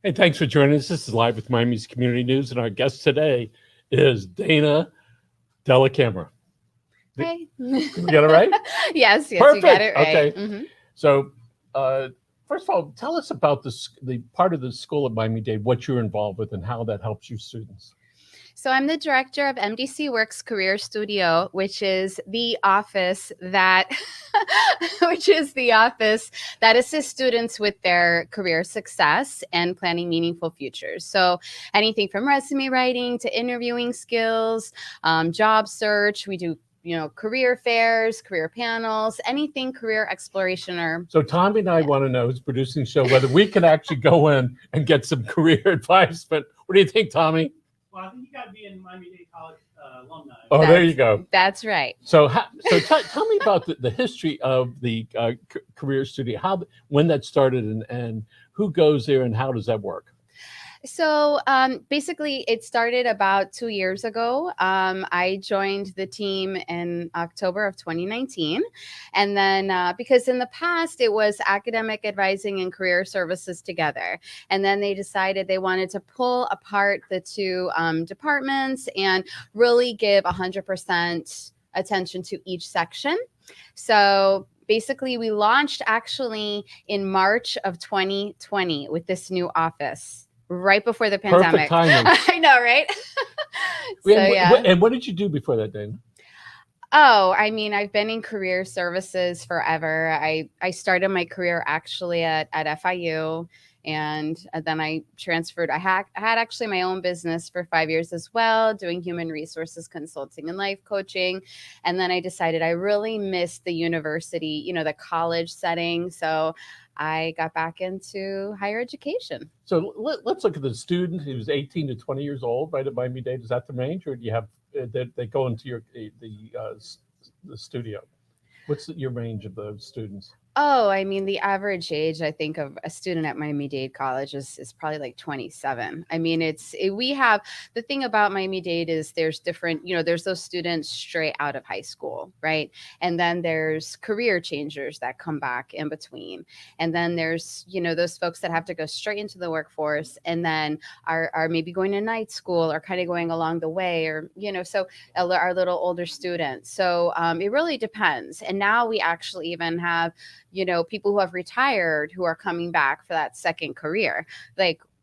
Hey, thanks for joining us. This is Live with Miami's Community News, and our guest today is Dana DellaCamera. Hey. Did we get it right? Yes, you got Perfect. it right. Okay. So, first of all, tell us about the part of the school at Miami-Dade, what you're involved with, and how that helps your students. So I'm the director of MDC Works Career Studio, which is the office that assists students with their career success and planning meaningful futures. So anything from resume writing to interviewing skills, job search. We do career fairs, career panels, anything career exploration or. So Tommy and I want to know, who's producing the show, whether we can actually go in and get some career advice. But what do you think, Tommy? Well, I think you got to be in Miami-Dade College alumni. Oh, there you go. That's right. So tell me about the history of the Career Studio, when that started and who goes there and how does that work? So basically, it started about 2 years ago. I joined the team in October of 2019. And then because in the past, it was academic advising and career services together. And then they decided they wanted to pull apart the two departments and really give 100% attention to each section. So basically, we launched actually in March of 2020 with this new office. Right before the pandemic. Perfect timing. I know, right? And what did you do before that, Dana? Oh, I mean, I've been in career services forever. I started my career actually at FIU, and then I transferred. I had actually my own business for 5 years as well, doing human resources consulting and life coaching. And then I decided I really missed the university, the college setting. So I got back into higher education. So let's look at the student who's 18 to 20 years old, right, at Miami-Dade. Is that the range, or do you have they go into the studio? What's your range of those students? Oh, I mean, the average age, I think, of a student at Miami-Dade College is probably like 27. I mean, we have, the thing about Miami-Dade is there's different, there's those students straight out of high school, right? And then there's career changers that come back in between. And then there's, those folks that have to go straight into the workforce and then are maybe going to night school or kind of going along the way or, so our little older students. So it really depends. And now we actually even have people who have retired who are coming back for that second career,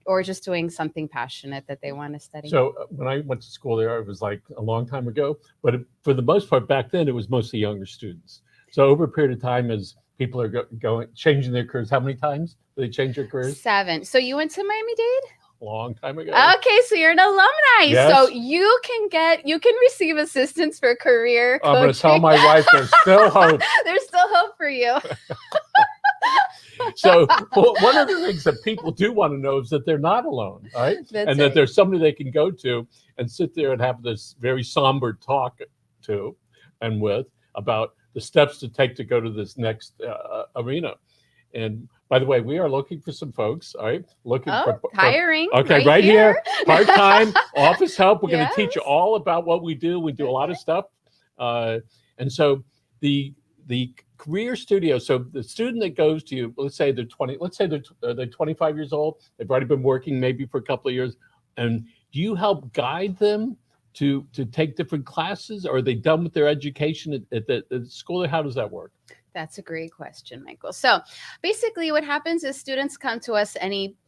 or just doing something passionate that they want to study. So when I went to school there, it was like a long time ago, but for the most part back then, it was mostly younger students. So over a period of time, as people are changing their careers, how many times do they change their careers? 7. So you went to Miami-Dade? Long time ago. Okay, so you're an alumni. Yes. So you can receive assistance for career coaching. I'm going to tell my wife there's still hope. There's still hope for you. So one of the things that people do want to know is that they're not alone, right? That there's somebody they can go to and sit there and have this very somber talk to and with about the steps to take to go to this next arena. And by the way, we are looking for some folks, all right? Looking for hiring. Okay, right here. Part-time office help. We're going to teach you all about what we do. We do a lot of stuff. And so the career studio, so the student that goes to you, let's say they're 25 years old. They've already been working maybe for a couple of years. And do you help guide them to take different classes? Or are they done with their education at the school? How does that work? That's a great question, Michael. So basically what happens is students come to us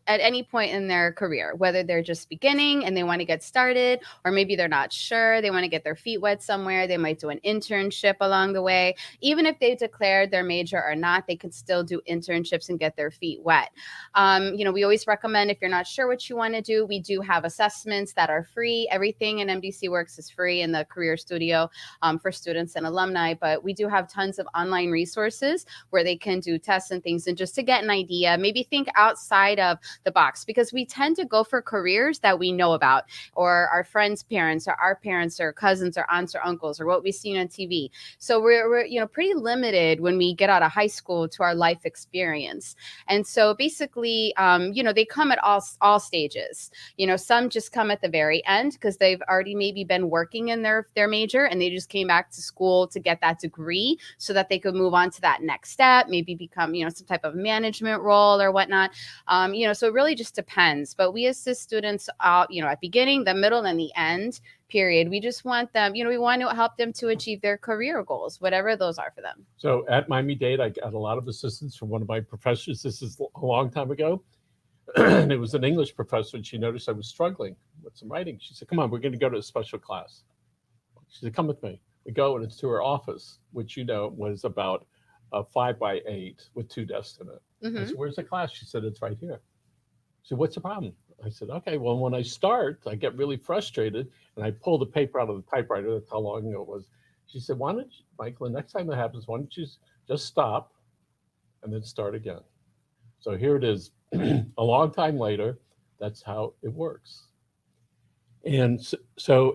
at any point in their career, whether they're just beginning and they want to get started, or maybe they're not sure, they want to get their feet wet somewhere. They might do an internship along the way. Even if they've declared their major or not, they can still do internships and get their feet wet. We always recommend, if you're not sure what you want to do, we do have assessments that are free. Everything in MDC Works is free in the Career Studio for students and alumni, but we do have tons of online resources where they can do tests and things, and just to get an idea, maybe think outside of the box, because we tend to go for careers that we know about, or our friends' parents, or our parents, or cousins, or aunts, or uncles, or what we've seen on TV. So we're pretty limited when we get out of high school to our life experience. And so basically, they come at all stages. Some just come at the very end because they've already maybe been working in their major and they just came back to school to get that degree so that they could move on to that next step, maybe become, some type of management role or whatnot. So it really just depends. But we assist students, at beginning, the middle, and the end period. We just want them, we want to help them to achieve their career goals, whatever those are for them. So at Miami-Dade, I got a lot of assistance from one of my professors. This is a long time ago. And it was an English professor, and she noticed I was struggling with some writing. She said, come on, we're going to go to a special class. She said, come with me. We go, and it's to her office, which, was about a 5x8 with 2 desks in it. I said, where's the class? She said, it's right here. She said, what's the problem? I said, okay, well, when I start, I get really frustrated, and I pull the paper out of the typewriter. That's how long ago it was. She said, why don't you, Michael, the next time that happens, why don't you just stop and then start again? So here it is, a long time later. That's how it works. And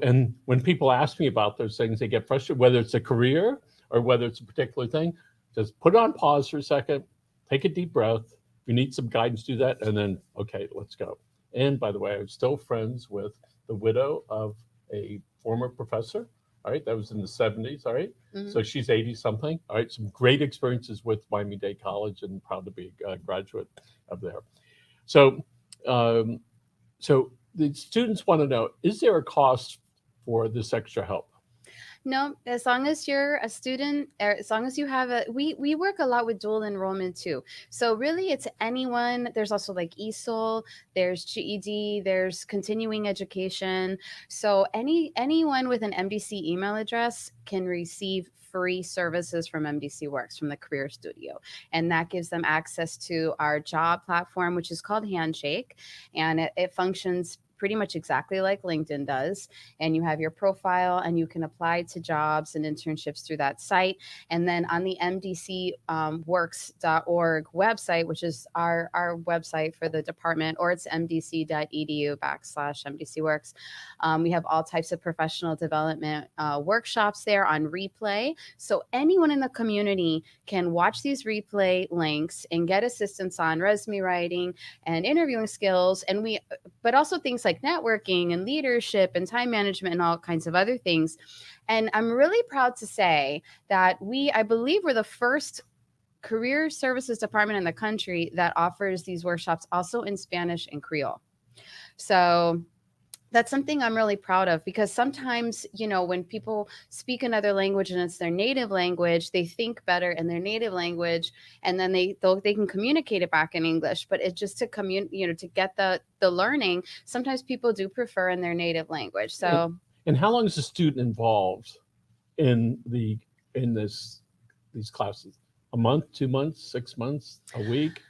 and when people ask me about those things, they get frustrated, whether it's a career or whether it's a particular thing, just put it on pause for a second, take a deep breath. If you need some guidance, do that, and then, okay, let's go. And by the way, I'm still friends with the widow of a former professor. All right, that was in the 70s. All right, so she's 80 something. All right, some great experiences with Miami-Dade College, and proud to be a graduate of there. So, so the students want to know: is there a cost for this extra help? No, as long as you're a student, or as long as you have we work a lot with dual enrollment too. So really it's anyone. There's also like ESOL, there's GED, there's continuing education. So anyone with an MDC email address can receive free services from MDC Works, from the Career Studio. And that gives them access to our job platform, which is called Handshake. And it functions pretty much exactly like LinkedIn does. And you have your profile, and you can apply to jobs and internships through that site. And then on the mdcworks.org website, which is our website for the department, or it's mdc.edu/mdcworks, we have all types of professional development workshops there on replay. So anyone in the community can watch these replay links and get assistance on resume writing and interviewing skills. And but also things like networking and leadership and time management and all kinds of other things. And I'm really proud to say that I believe we're the first career services department in the country that offers these workshops also in Spanish and Creole. So that's something I'm really proud of, because sometimes, when people speak another language and it's their native language, they think better in their native language, and then they can communicate it back in English. But it's just to to get the learning. Sometimes people do prefer in their native language. So, and how long is a student involved in these classes? A month, 2 months, 6 months, a week?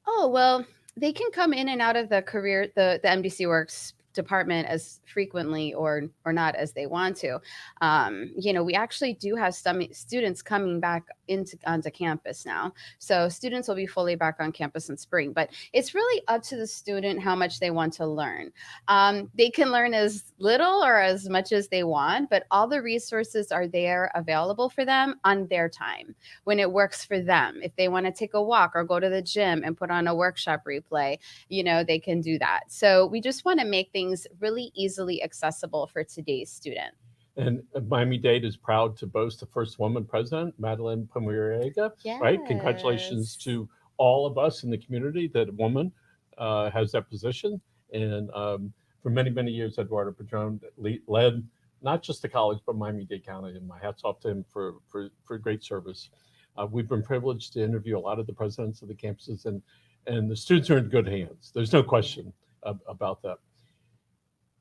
Oh, well, they can come in and out of the MDC Works department as frequently or not as they want to. We actually do have some students coming back onto campus now. So students will be fully back on campus in spring, but it's really up to the student how much they want to learn. They can learn as little or as much as they want, but all the resources are there available for them on their time when it works for them. If they want to take a walk or go to the gym and put on a workshop replay, they can do that. So we just want to make things really easily accessible for today's student. And Miami-Dade is proud to boast the first woman president, Madeline Pomerega. Yes. Right? Congratulations to all of us in the community that a woman has that position. And for many, many years, Eduardo Padron led not just the college, but Miami-Dade County. And my hat's off to him for great service. We've been privileged to interview a lot of the presidents of the campuses, and the students are in good hands. There's no question about that.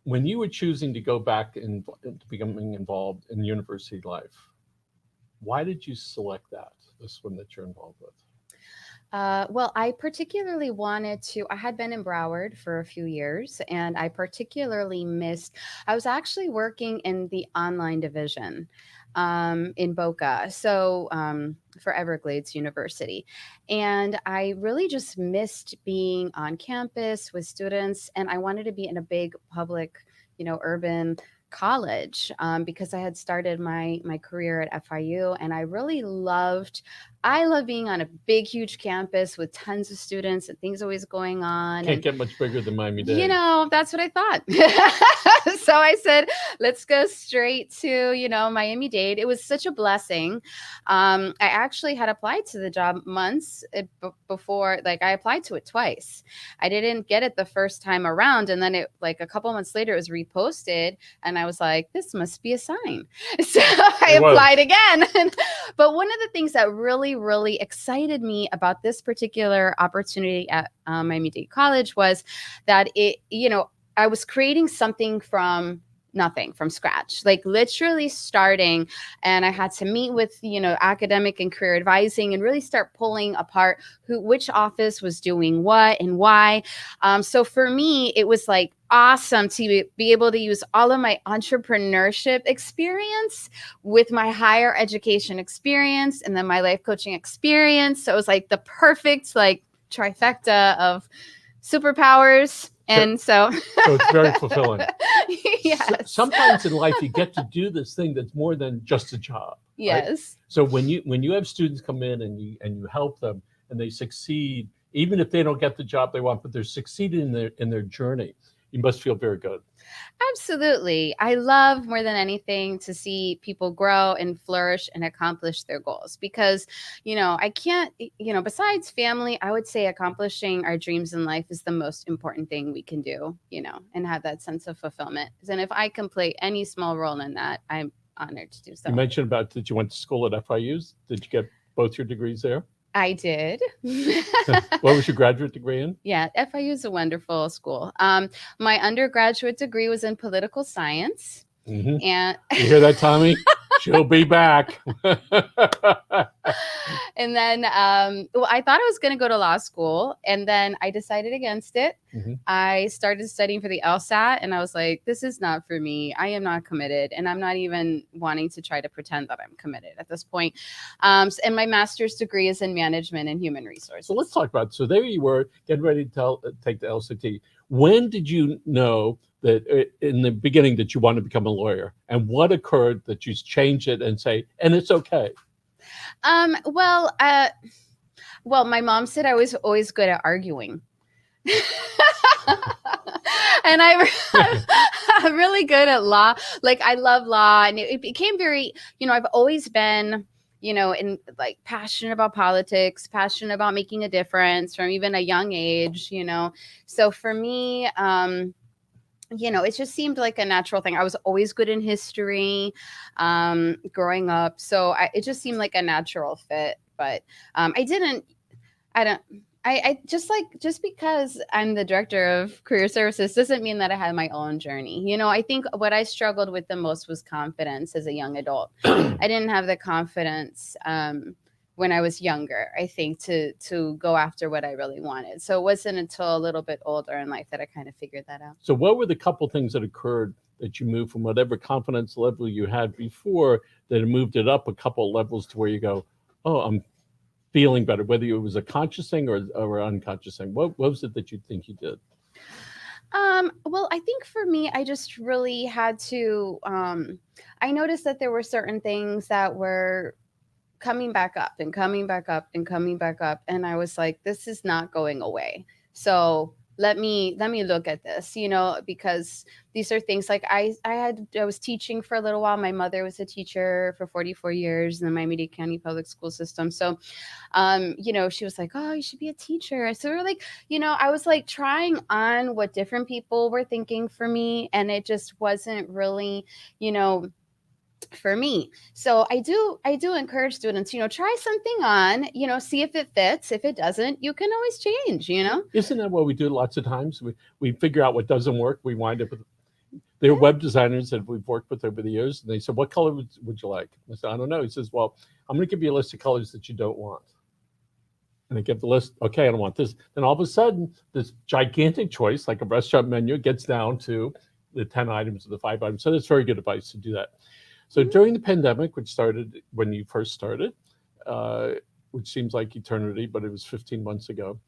When you were choosing to go back into becoming involved in university life, why did you select this one that you're involved with? Well, I particularly I had been in Broward for a few years, and I particularly I was actually working in the online division in Boca, so for Everglades University. And I really just missed being on campus with students, and I wanted to be in a big public, urban college because I had started my career at FIU, and I really loved I love being on a big, huge campus with tons of students and things always going on. Can't And get much bigger than Miami-Dade. that's what I thought. So I said, let's go straight to, Miami-Dade. It was such a blessing. I actually had applied to the job months before, like I applied to it twice. I didn't get it the first time around. And then it, like a couple months later, it was reposted. And I was like, this must be a sign. So I applied again. But one of the things that really, really excited me about this particular opportunity at Miami-Dade College was that I was creating something from nothing, from scratch, like literally starting. And I had to meet with, academic and career advising and really start pulling apart which office was doing what and why. So for me, it was like awesome to be able to use all of my entrepreneurship experience with my higher education experience and then my life coaching experience. So it was like the perfect like trifecta of superpowers. And so it's very fulfilling. Yes. Sometimes in life you get to do this thing that's more than just a job. Yes. Right? So when you have students come in and you help them and they succeed, even if they don't get the job they want, but they're succeeding in their journey, you must feel very good. Absolutely. I love more than anything to see people grow and flourish and accomplish their goals because, I can't, besides family, I would say accomplishing our dreams in life is the most important thing we can do, and have that sense of fulfillment. And if I can play any small role in that, I'm honored to do so. You mentioned about that you went to school at FIU's. Did you get both your degrees there? I did. What was your graduate degree in? Yeah, FIU is a wonderful school. My undergraduate degree was in political science. Mm-hmm. And you hear that, Tommy? She'll be back. And then I thought I was going to go to law school, and then I decided against it. Mm-hmm. I started studying for the LSAT, and I was like, this is not for me. I am not committed, and I'm not even wanting to try to pretend that I'm committed at this point. And my master's degree is in management and human resources. So let's talk about it. So there you were getting ready to take the LSAT. When did you know that in the beginning that you wanted to become a lawyer, and what occurred that you changed it and say, and it's okay? Well, my mom said I was always good at arguing. And I'm really good at law. Like I love law, and it became very, I've always been, in like passionate about politics, passionate about making a difference from even a young age, So for me, it just seemed like a natural thing. I was always good in history growing up. So it just seemed like a natural fit. But just because I'm the director of career services doesn't mean that I had my own journey. I think what I struggled with the most was confidence as a young adult. I didn't have the confidence when I was younger, I think, to go after what I really wanted. So it wasn't until a little bit older in life that I kind of figured that out. So what were the couple things that occurred that you moved from whatever confidence level you had before that moved it up a couple levels to where you go, oh, I'm feeling better, whether it was a conscious thing or unconscious thing? What was it that you think you did? Well, I think for me, I just really had to, I noticed that there were certain things that were coming back up and coming back up and coming back up. And I was like, this is not going away. So let me look at this, because these are things like I was teaching for a little while. My mother was a teacher for 44 years in the Miami-Dade County public school system. So, she was like, oh, you should be a teacher. So we're like, I was like trying on what different people were thinking for me. And it just wasn't really, for me. So I do encourage students, try something on, see if it fits. If it doesn't, you can always change, Isn't that what we do lots of times? We figure out what doesn't work. We wind up with, there are web designers that we've worked with over the years, and they said, what color would you like? I said, I don't know. He says, well, I'm going to give you a list of colors that you don't want. And I give the list, okay, I don't want this. Then all of a sudden, this gigantic choice, like a restaurant menu, gets down to the 10 items or the 5 items. So that's very good advice to do that. So during the pandemic, which started when you first started, which seems like eternity, but it was 15 months ago.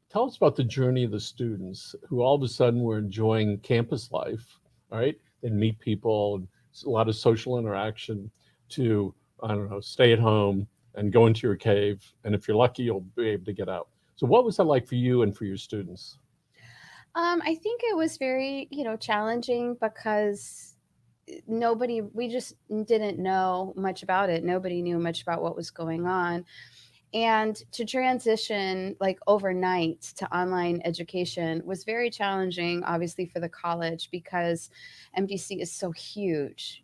Tell us about the journey of the students who all of a sudden were enjoying campus life, all right? And meet people, and a lot of social interaction, to I don't know, stay at home and go into your cave. And if you're lucky, you'll be able to get out. So what was that like for you and for your students? I think it was very, challenging because we just didn't know much about it. Nobody knew much about what was going on. And to transition like overnight to online education was very challenging, obviously, for the college because MDC is so huge,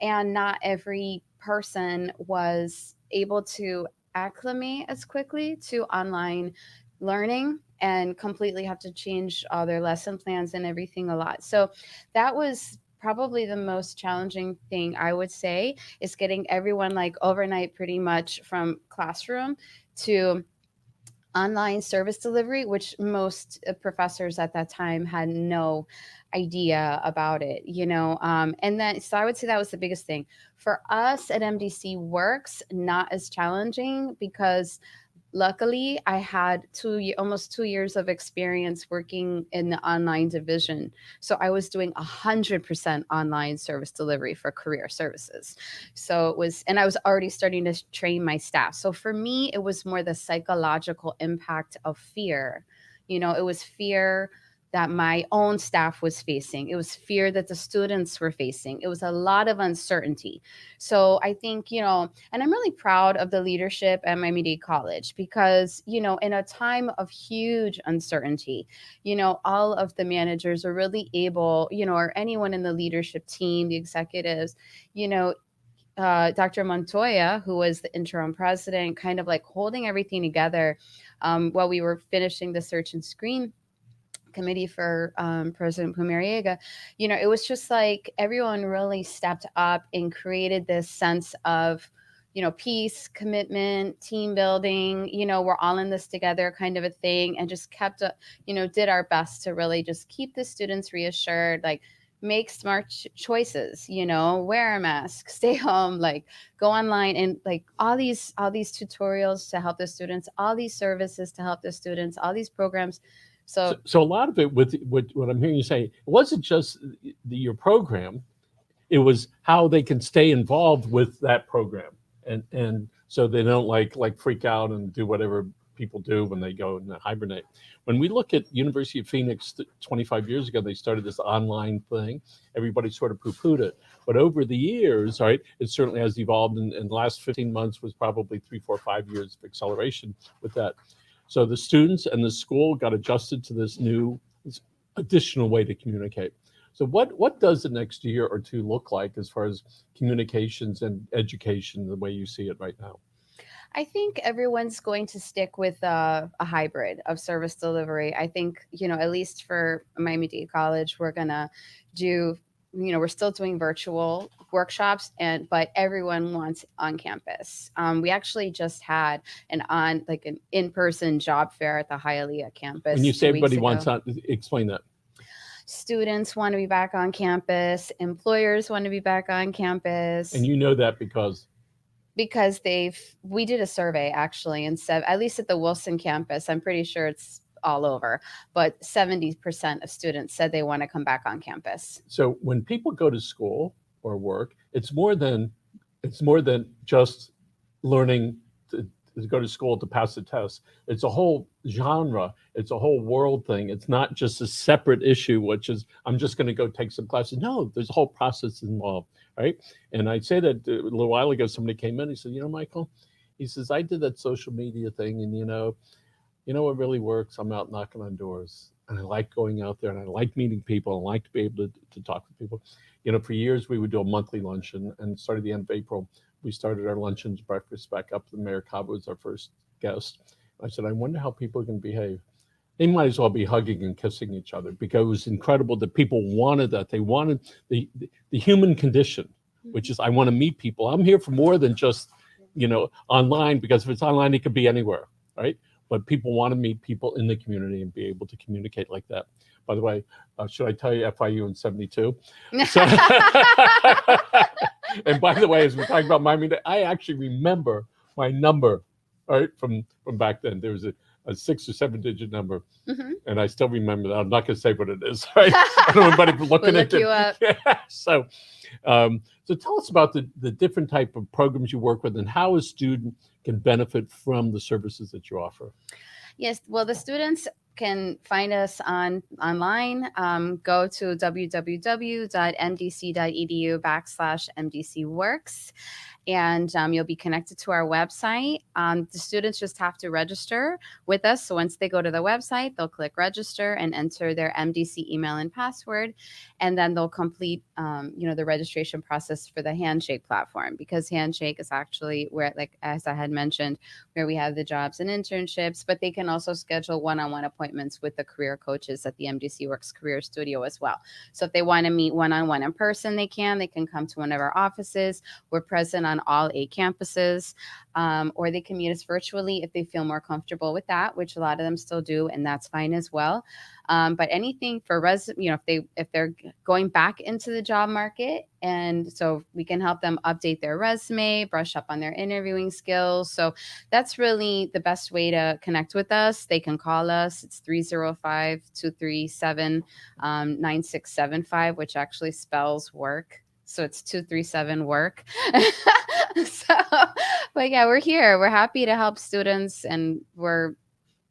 and not every person was able to acclimate as quickly to online learning and completely have to change all their lesson plans and everything a lot. So that was probably the most challenging thing I would say is getting everyone like overnight pretty much from classroom to online service delivery, which most professors at that time had no idea about it, and then so I would say that was the biggest thing for us at MDC Works. Not as challenging because luckily I had almost 2 years of experience working in the online division, so I was doing 100% online service delivery for career services. So it was, and I was already starting to train my staff. So for me it was more the psychological impact of fear. It was fear that my own staff was facing. It was fear that the students were facing. It was a lot of uncertainty. So I think, and I'm really proud of the leadership at Miami-Dade College because, in a time of huge uncertainty, all of the managers are really able, or anyone in the leadership team, the executives, Dr. Montoya, who was the interim president, kind of like holding everything together while we were finishing the search and screen committee for President Pumariega. It was just like everyone really stepped up and created this sense of, peace, commitment, team building, we're all in this together kind of a thing, and just kept, did our best to really just keep the students reassured, like make smart choices, wear a mask, stay home, like go online, and like all these tutorials to help the students, all these services to help the students, all these programs. So a lot of it with what I'm hearing you say, it wasn't just your program, it was how they can stay involved with that program. And so they don't like freak out and do whatever people do when they go and hibernate. When we look at University of Phoenix 25 years ago, they started this online thing. Everybody sort of poo-pooed it. But over the years, right, it certainly has evolved. And the last 15 months was probably 3, 4, 5 years of acceleration with that. So the students and the school got adjusted to this additional way to communicate. So what does the next year or two look like as far as communications and education, the way you see it right now? I think everyone's going to stick with a hybrid of service delivery. I think, at least for Miami-Dade College, we're going to do, we're still doing virtual workshops, but everyone wants on campus. We actually just had an in-person job fair at the Hialeah campus. When you say everybody wants on, explain that. Students want to be back on campus. Employers want to be back on campus. And you know that because we did a survey actually, and at least at the Wilson campus, I'm pretty sure it's all over, but 70% of students said they want to come back on campus. So when people go to school or work, it's more than just learning to go to school to pass the test. It's a whole genre. It's a whole world thing. It's not just a separate issue, which is I'm just going to go take some classes. No, there's a whole process involved, right? And I'd say that a little while ago, somebody came in. He said, Michael, he says, I did that social media thing, and you know what really works? I'm out knocking on doors, and I like going out there, and I like meeting people. I like to be able to talk to people. For years we would do a monthly luncheon, and started the end of April. We started our luncheons, breakfast back up. The Mayor Cabo was our first guest. I said, I wonder how people can behave. They might as well be hugging and kissing each other, because it was incredible that people wanted that. They wanted the human condition, which is I want to meet people. I'm here for more than just, online, because if it's online, it could be anywhere, right? But people want to meet people in the community and be able to communicate like that. By the way, should I tell you FIU in 72? So, and by the way, as we're talking about Miami, I actually remember my number, right, from back then. There was a 6 or 7 digit number. Mhm. And I still remember that. I'm not going to say what it is. Right? I don't want anybody looking We'll at look you it. up. Yeah. So tell us about the different type of programs you work with and how a student can benefit from the services that you offer. Yes, well, the students can find us online. Go to www.mdc.edu/mdcworks, and you'll be connected to our website. The students just have to register with us. So once they go to the website, they'll click register and enter their MDC email and password, and then they'll complete, the registration process for the Handshake platform, because Handshake is actually where, like as I had mentioned, where we have the jobs and internships, but they can also schedule one-on-one appointments with the career coaches at the MDC Works Career Studio as well. So if they want to meet one-on-one in person, they can come to one of our offices. We're present on all 8 campuses, or they can meet us virtually if they feel more comfortable with that, which a lot of them still do, and that's fine as well. But anything for if they're going back into the job market, and so we can help them update their resume, brush up on their interviewing skills. So that's really the best way to connect with us. They can call us. It's 305-237-9675, which actually spells work. So it's 237-WORK. But yeah, we're here. We're happy to help students, and we're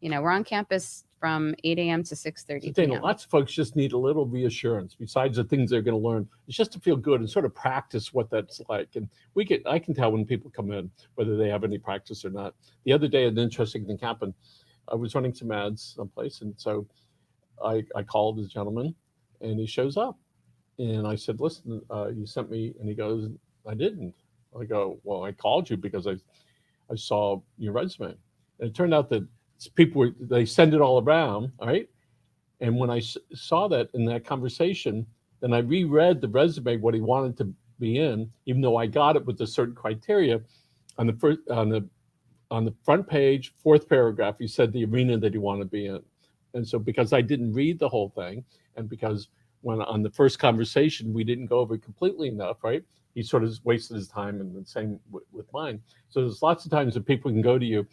on campus from 8 a.m. to 6:30 So Dana, p.m. lots of folks just need a little reassurance besides the things they're going to learn. It's just to feel good and sort of practice what that's like. And I can tell when people come in, whether they have any practice or not. The other day, an interesting thing happened. I was running some ads someplace, and so I called the gentleman, and he shows up. And I said, listen, you sent me, and he goes, I didn't. I go, well, I called you because I saw your resume. And it turned out that they send it all around, all right? And when I saw that in that conversation, then I reread the resume, what he wanted to be in, even though I got it with a certain criteria. On the front page, 4th paragraph, he said the arena that he wanted to be in. And so because I didn't read the whole thing, and because when on the first conversation we didn't go over it completely enough, right? He sort of wasted his time, and the same with mine. So there's lots of times that people can go to you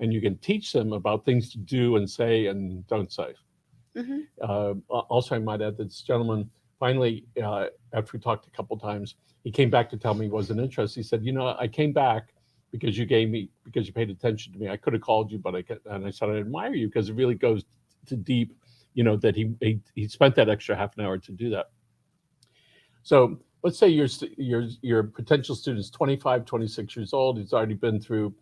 and you can teach them about things to do and say and don't say. Mm-hmm. Also, I might add that this gentleman finally, after we talked a couple times, he came back to tell me he wasn't interested. He said, I came back because you paid attention to me. I could have called you, but I said, I admire you because it really goes to deep, that he spent that extra half an hour to do that. So let's say your potential student's 25, 26 years old. He's already been through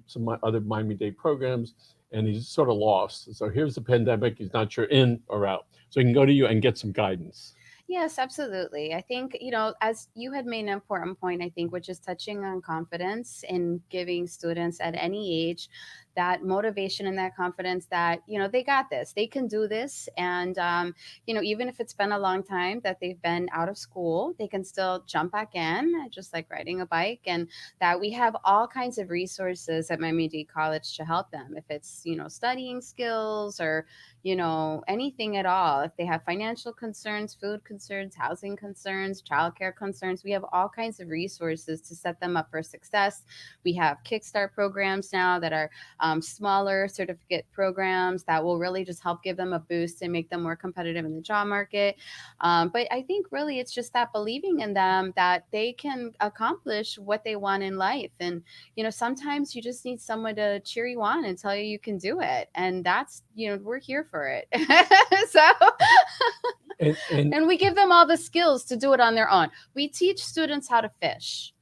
some other Miami-Dade programs, and he's sort of lost. So here's the pandemic. He's not sure in or out. So he can go to you and get some guidance. Yes, absolutely. I think, as you had made an important point, I think, which is touching on confidence and giving students at any age that motivation and that confidence that, they got this, they can do this. And, even if it's been a long time that they've been out of school, they can still jump back in, just like riding a bike. And that we have all kinds of resources at Miami-Dade College to help them. If it's, studying skills or, anything at all. If they have financial concerns, food concerns, housing concerns, childcare concerns, we have all kinds of resources to set them up for success. We have Kickstart programs now that are smaller certificate programs that will really just help give them a boost and make them more competitive in the job market. But I think really it's just that believing in them that they can accomplish what they want in life. And, sometimes you just need someone to cheer you on and tell you can do it. And that's, we're here for it. And we give them all the skills to do it on their own. We teach students how to fish.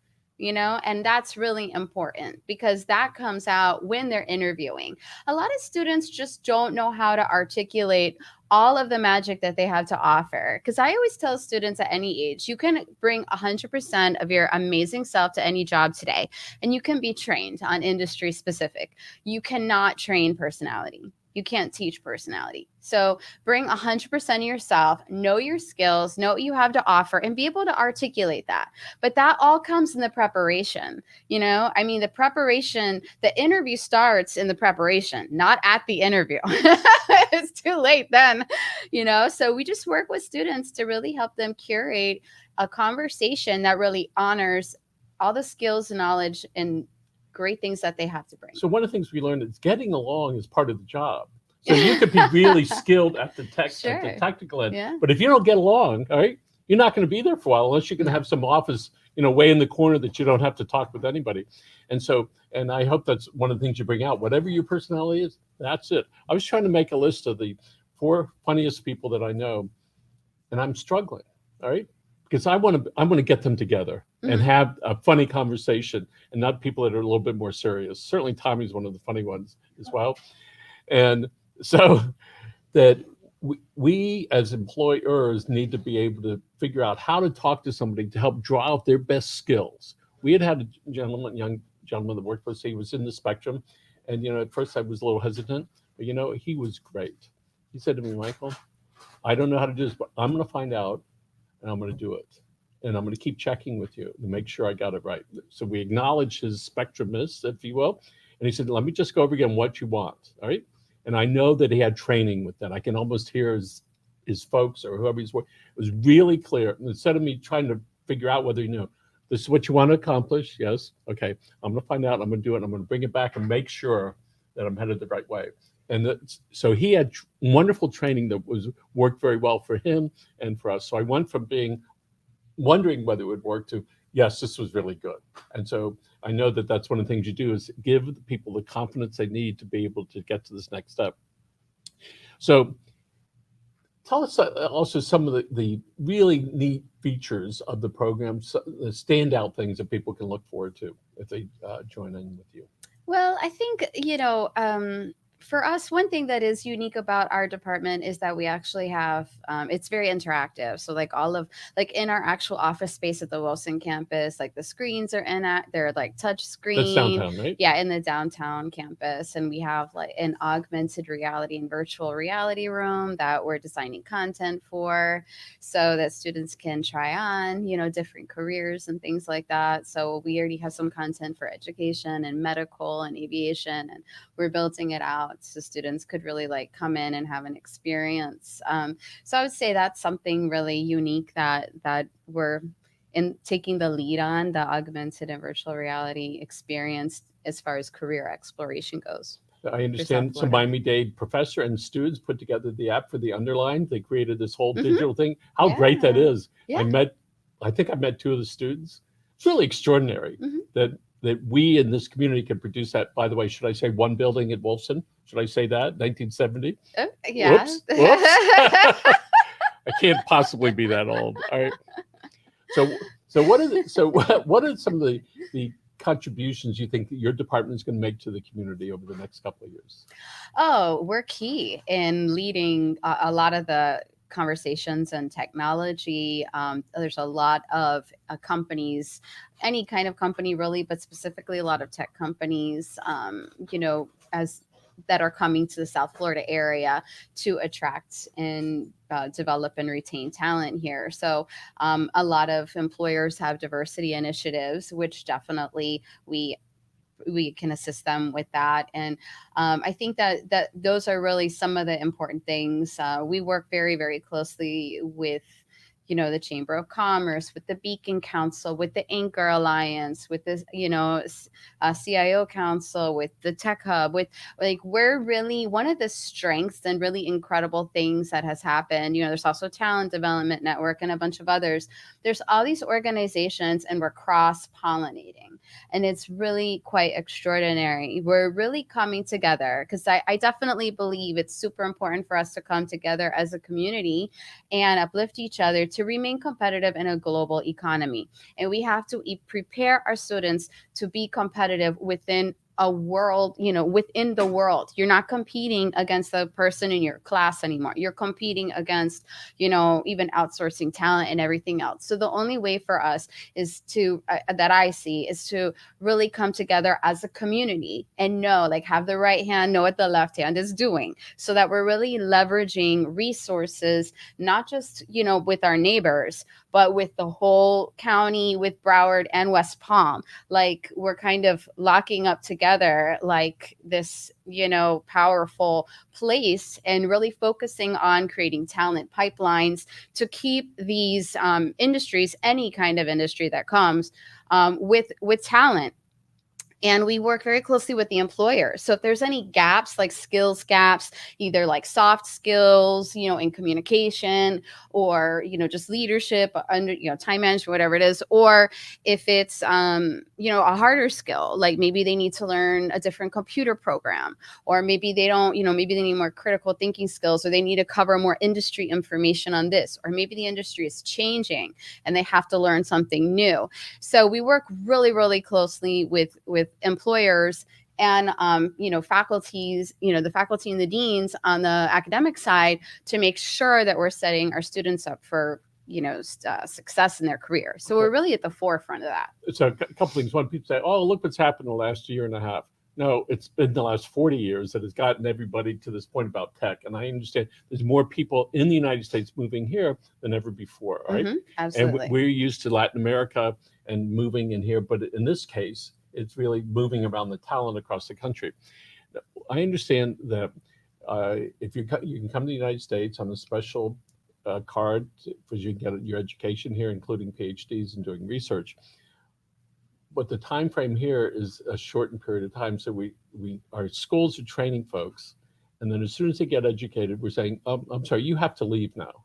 And that's really important because that comes out when they're interviewing. A lot of students just don't know how to articulate all of the magic that they have to offer. Because I always tell students at any age, you can bring 100% of your amazing self to any job today, and you can be trained on industry specific. You cannot train personality. You can't teach personality. So bring 100% of yourself, know your skills, know what you have to offer, and be able to articulate that. But that all comes in the preparation. The preparation, the interview starts in the preparation, not at the interview. It's too late then, So we just work with students to really help them curate a conversation that really honors all the skills and knowledge and great things that they have to bring. So one of the things we learned is getting along is part of the job. So you could be really skilled at the at the technical end, Yeah. but if you don't get along, all right, you're not going to be there for a while unless you're going to have some office, way in the corner that you don't have to talk with anybody. And so, and I hope that's one of the things you bring out. Whatever your personality is, that's it. I was trying to make a list of the 4 funniest people that I know, and I'm struggling. All right, because I want to get them together and have a funny conversation, and not people that are a little bit more serious. Certainly, Tommy's one of the funny ones as well, and so that we as employers need to be able to figure out how to talk to somebody to help draw out their best skills. We had a young gentleman that worked for us. He was in the spectrum, and at first I was a little hesitant, but he was great. He said to me, Michael, I don't know how to do this, but I'm going to find out, and I'm going to do it. And I'm going to keep checking with you to make sure I got it right. So we acknowledged his spectrumness, if you will. And he said, let me just go over again what you want. All right. And I know that he had training with that. I can almost hear his folks or whoever he's working. It was really clear. And instead of me trying to figure out whether, this is what you want to accomplish. Yes. Okay. I'm going to find out. I'm going to do it. I'm going to bring it back and make sure that I'm headed the right way. And so he had wonderful training that worked very well for him and for us. So I went from wondering whether it would work to, yes, this was really good. And so I know that that's one of the things you do is give the people the confidence they need to be able to get to this next step. So tell us also some of the really neat features of the program, the standout things that people can look forward to if they join in with you. Well, I think, for us, one thing that is unique about our department is that we actually have, it's very interactive. So like in our actual office space at the Wilson campus, like the screens are they're like touch screen. That's downtown, right? Yeah, in the downtown campus. And we have like an augmented reality and virtual reality room that we're designing content for so that students can try on, different careers and things like that. So we already have some content for education and medical and aviation, and we're building it out so students could really like come in and have an experience. So I would say that's something really unique that we're taking the lead on, the augmented and virtual reality experience as far as career exploration goes. I understand some Miami-Dade professor and students put together the app for the underline. They created this whole digital thing. How great that is. Yeah. I think I met 2 of the students. It's really extraordinary that we in this community can produce that. By the way, should I say one building at Wolfson? Should I say that? 1970? Yeah. Whoops. I can't possibly be that old. All right. So what are some of the contributions you think that your department is going to make to the community over the next couple of years? Oh, we're key in leading a lot of the conversations and technology. There's a lot of companies, any kind of company really, but specifically a lot of tech companies, that are coming to the South Florida area to attract and develop and retain talent here. So a lot of employers have diversity initiatives, which definitely we can assist them with that. And I think that those are really some of the important things. We work very, very closely with the Chamber of Commerce, with the Beacon Council, with the Anchor Alliance, with the, CIO Council, with the Tech Hub, we're really one of the strengths and really incredible things that has happened. There's also Talent Development Network and a bunch of others. There's all these organizations and we're cross-pollinating. And it's really quite extraordinary. We're really coming together because I definitely believe it's super important for us to come together as a community and uplift each other to remain competitive in a global economy. And we have to prepare our students to be competitive within a world, within the world. You're not competing against the person in your class anymore. You're competing against, even outsourcing talent and everything else. So the only way for us is that I see is to really come together as a community and have the right hand, know what the left hand is doing, so that we're really leveraging resources, not just, with our neighbors, but with the whole county, with Broward and West Palm. We're kind of locking up together this, powerful place and really focusing on creating talent pipelines to keep these industries, any kind of industry that comes with talent. And we work very closely with the employer. So if there's any gaps, like skills gaps, either like soft skills, in communication, or, just leadership, under, time management, whatever it is, or if it's, a harder skill, like maybe they need to learn a different computer program, or maybe they don't, maybe they need more critical thinking skills, or they need to cover more industry information on this, or maybe the industry is changing and they have to learn something new. So we work really, really closely with employers and faculties, the faculty and the deans on the academic side, to make sure that we're setting our students up for success in their career. So we're really at the forefront of that. So a couple things. One, people say, "Oh, look what's happened in the last year and a half." No, it's been the last 40 years that has gotten everybody to this point about tech. And I understand there's more people in the United States moving here than ever before, right? Absolutely. And we're used to Latin America and moving in here, but in this case, it's really moving around the talent across the country. I understand that if you can come to the United States on a special card, because you can get your education here, including PhDs and doing research. But the time frame here is a shortened period of time. So our schools are training folks, and then as soon as they get educated, we're saying, I'm sorry, you have to leave now.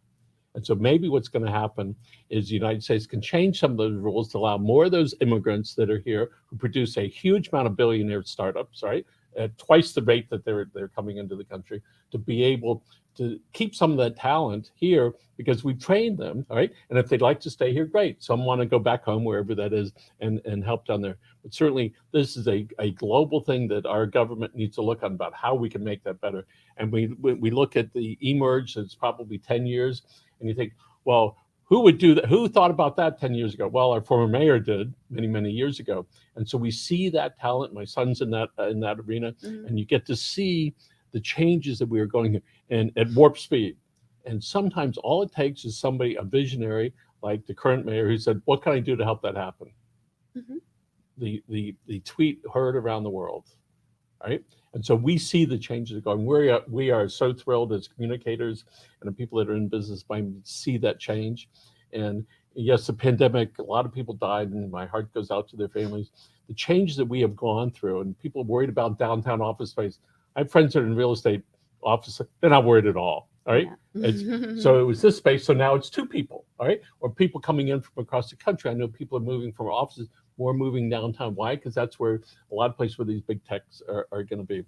And so maybe what's going to happen is the United States can change some of those rules to allow more of those immigrants that are here, who produce a huge amount of billionaire startups, right, at twice the rate that they're coming into the country, to be able to keep some of that talent here because we've trained them, all right? And if they'd like to stay here, great. Some want to go back home, wherever that is, and help down there. But certainly this is a global thing that our government needs to look on about how we can make that better. And we look at the eMERGE, it's probably 10 years, and you think, well, who would do that? Who thought about that 10 years ago? Well, our former mayor did many, many years ago. And so we see that talent. My son's in that arena, and you get to see the changes that we are going through, and at warp speed. And sometimes all it takes is somebody, a visionary like the current mayor, who said, "What can I do to help that happen?" The tweet heard around the world, right? And so we see the changes going. We are so thrilled as communicators and the people that are in business by see that change. And yes, the pandemic, a lot of people died, and my heart goes out to their families. The changes that we have gone through, and people are worried about downtown office space. I have friends that are in real estate office, they're not worried at all right? So it was this space, so now it's two people, all right? Or people coming in from across the country. I know people are moving from offices, more moving downtown. Why? Because that's where a lot of places where these big techs are going to be.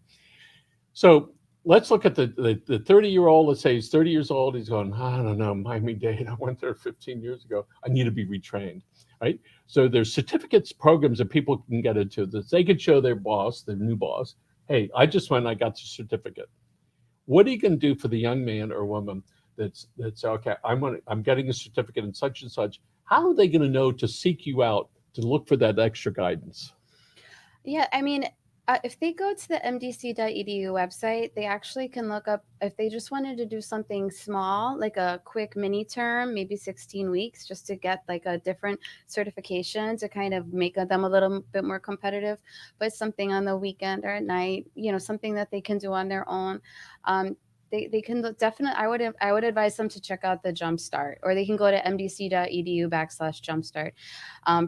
So let's look at the 30-year-old. Let's say he's 30 years old. He's going, I don't know, Miami-Dade. I went there 15 years ago. I need to be retrained, right? So there's certificates, programs that people can get into that they could show their boss, their new boss, hey, I just went and I got the certificate. What are you going to do for the young man or woman that's okay, I'm getting a certificate in such and such? How are they going to know to seek you out, to look for that extra guidance? Yeah, I mean, if they go to the mdc.edu website, they actually can look up if they just wanted to do something small, like a quick mini term, maybe 16 weeks, just to get like a different certification to kind of make them a little bit more competitive, but something on the weekend or at night, something that they can do on their own. They can definitely, I would advise them to check out the Jumpstart, or they can go to mdc.edu/Jumpstart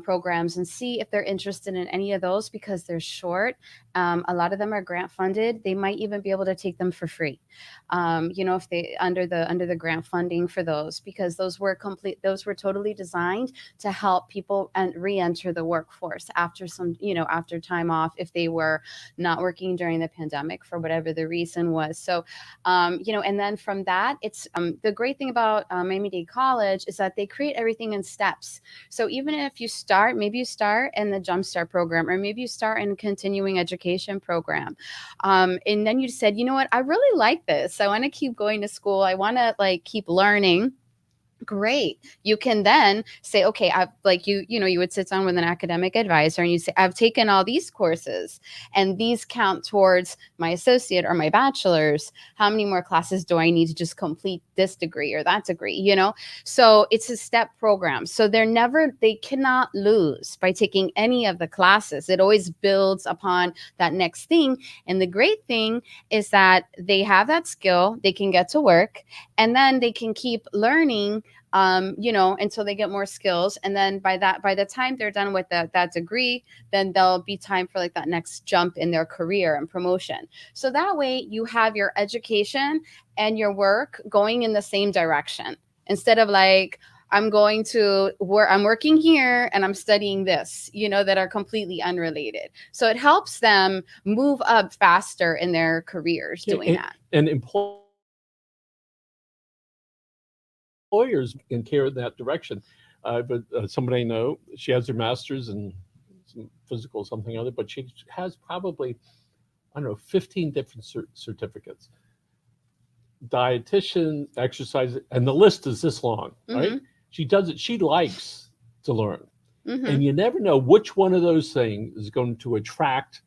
programs and see if they're interested in any of those, because they're short. A lot of them are grant funded. They might even be able to take them for free, if they under the grant funding for those, because those were totally designed to help people and re-enter the workforce after after time off, if they were not working during the pandemic for whatever the reason was. So and then from that, it's the great thing about Miami-Dade College is that they create everything in steps. So even if you start in the Jumpstart program, or maybe you start in continuing education program, and then you said, you know what, I really like this. I want to keep going to school. I want to keep learning. Great. You can then say, okay, I've you would sit down with an academic advisor and you say, I've taken all these courses and these count towards my associate or my bachelor's. How many more classes do I need to just complete this degree or that degree? So it's a step program. So they cannot lose by taking any of the classes. It always builds upon that next thing. And the great thing is that they have that skill, they can get to work, and then they can keep learning until they get more skills. And then by the time they're done with that degree, then there'll be time for like that next jump in their career and promotion. So that way you have your education and your work going in the same direction, instead of like, I'm working here and I'm studying this, that are completely unrelated. So it helps them move up faster in their careers doing that. And employers can carry that direction. But somebody I know, she has her master's in some physical something or other, but she has probably, I don't know, 15 different certificates. Dietitian, exercise, and the list is this long, right? She does it. She likes to learn. And you never know which one of those things is going to attract,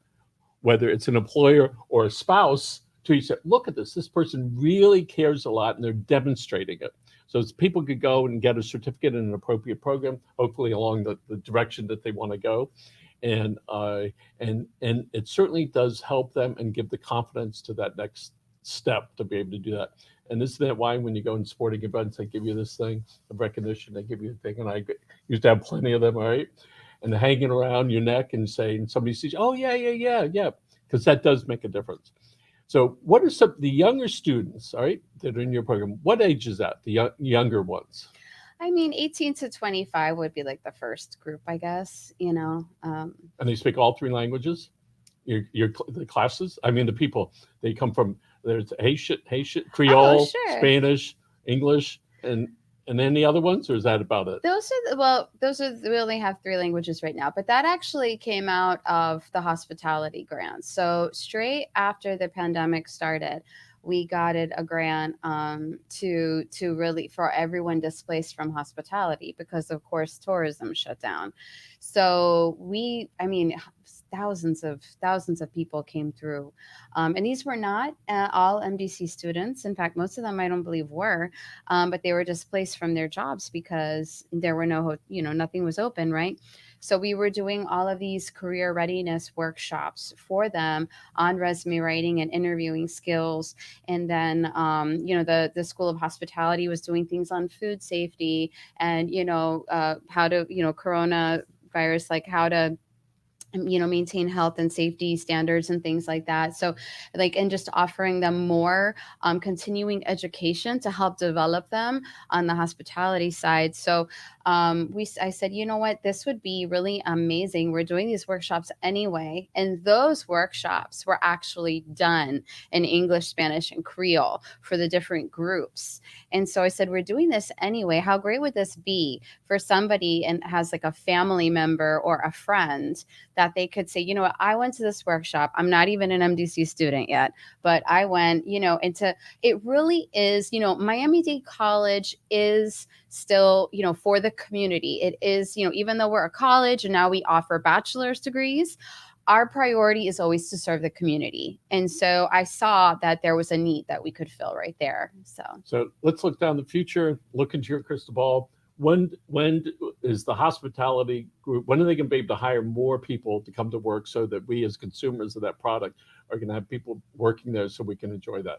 whether it's an employer or a spouse, to you say, look at this. This person really cares a lot and they're demonstrating it. So people could go and get a certificate in an appropriate program, hopefully along the direction that they want to go. And it certainly does help them and give the confidence to that next step to be able to do that. And isn't that why when you go in sporting events, they give you this thing of recognition, they give you a thing, and I used to have plenty of them, right? And hanging around your neck and saying, somebody says, oh, yeah, because that does make a difference. So what are some the younger students, all right, that are in your program? What age is that, the younger ones? I mean, 18 to 25 would be like the first group, I guess, And they speak all three languages? The classes? I mean, the people, they come from, there's Haitian, Creole, Spanish, English, and any other ones, or is that about it? We only have 3 languages right now, but that actually came out of the hospitality grants. So straight after the pandemic started, we got a grant to really for everyone displaced from hospitality, because of course tourism shut down. So thousands of people came through, and these were not all MDC students. In fact, most of them I don't believe were, but they were displaced from their jobs because there were nothing was open, right? So we were doing all of these career readiness workshops for them on resume writing and interviewing skills. And then, the School of Hospitality was doing things on food safety and, how to, coronavirus, like how to maintain health and safety standards and things like that. So and just offering them more continuing education to help develop them on the hospitality side. So I said, you know what, this would be really amazing. We're doing these workshops anyway. And those workshops were actually done in English, Spanish, and Creole for the different groups. And so I said, we're doing this anyway. How great would this be for somebody and has like a family member or a friend that they could say, you know what, I went to this workshop. I'm not even an MDC student yet, but I went, it really is, Miami-Dade College is still, for the community. It is, even though we're a college and now we offer bachelor's degrees, our priority is always to serve the community. And so I saw that there was a need that we could fill right there. So let's look down the future, look into your crystal ball. When is the hospitality group, when are they going to be able to hire more people to come to work so that we as consumers of that product are going to have people working there so we can enjoy that?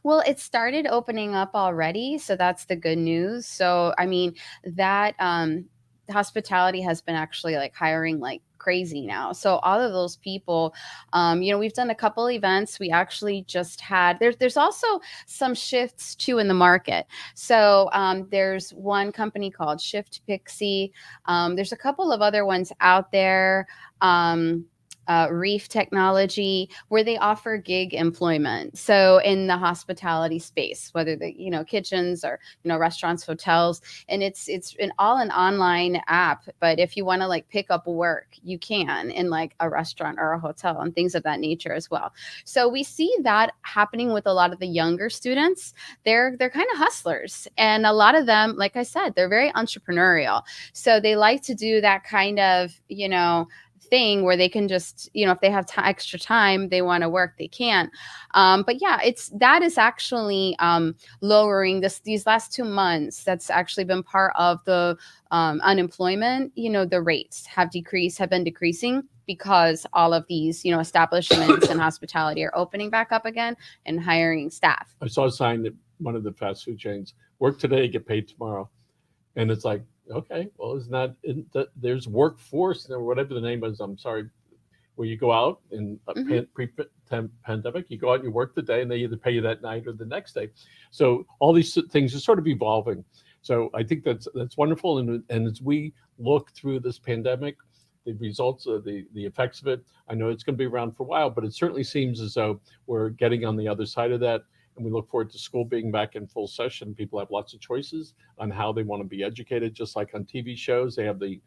Well, it started opening up already. So that's the good news. So, I mean, that hospitality has been actually like hiring like crazy now. So all of those people, we've done a couple events. We actually just had, there's also some shifts too in the market. So there's one company called Shift Pixie. There's a couple of other ones out there. Reef Technology, where they offer gig employment. So in the hospitality space, whether the kitchens or restaurants, hotels, and it's an online app. But if you want to like pick up work, you can in like a restaurant or a hotel and things of that nature as well. So we see that happening with a lot of the younger students. They're kind of hustlers, and a lot of them, like I said, they're very entrepreneurial. So they like to do that kind of thing where they can just, if they have extra time, they want to work, they can. But yeah, that is actually lowering these last 2 months. That's actually been part of the unemployment. The rates have been decreasing because all of these, establishments and hospitality are opening back up again and hiring staff. I saw a sign that one of the fast food chains, work today, get paid tomorrow. And it's like, okay, well, isn't that, there's workforce or whatever the name is, I'm sorry, where you go out in a pre-pandemic, you go out and you work the day and they either pay you that night or the next day. So all these things are sort of evolving. So I think that's wonderful. And as we look through this pandemic, the results of the effects of it, I know it's going to be around for a while, but it certainly seems as though we're getting on the other side of that. And we look forward to school being back in full session. People have lots of choices on how they want to be educated, just like on TV shows. They have the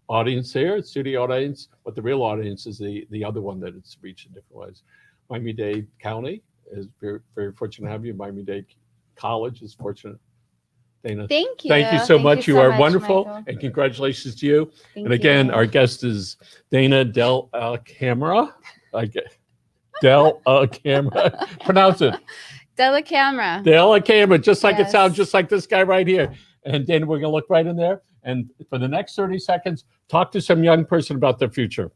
audience there, studio audience, but the real audience is the other one that it's reached in different ways. Miami-Dade County is very, very fortunate to have you. Miami-Dade College is fortunate. Dana, Thank you. thank you so much. You so are much, wonderful, Michael. and congratulations to you. Thank And again, you. our guest is Dana DellaCamera. DellaCamera. Pronounce it. DellaCamera. DellaCamera, just like it Yes. sounds, just like this guy right here. And Dana, we're going to look right in there. And for the next 30 seconds, talk to some young person about their future.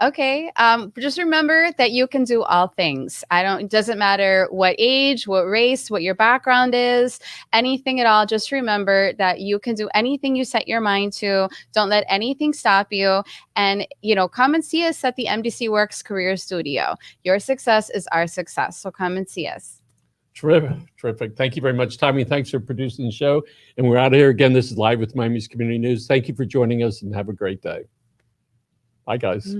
Okay. Just remember that you can do all things. It doesn't matter what age, what race, what your background is, anything at all. Just remember that you can do anything you set your mind to. Don't let anything stop you. And, come and see us at the MDC Works Career Studio. Your success is our success. So come and see us. Terrific. Thank you very much, Tommy. Thanks for producing the show. And we're out of here again. This is Live with Miami's Community News. Thank you for joining us and have a great day. Bye, guys.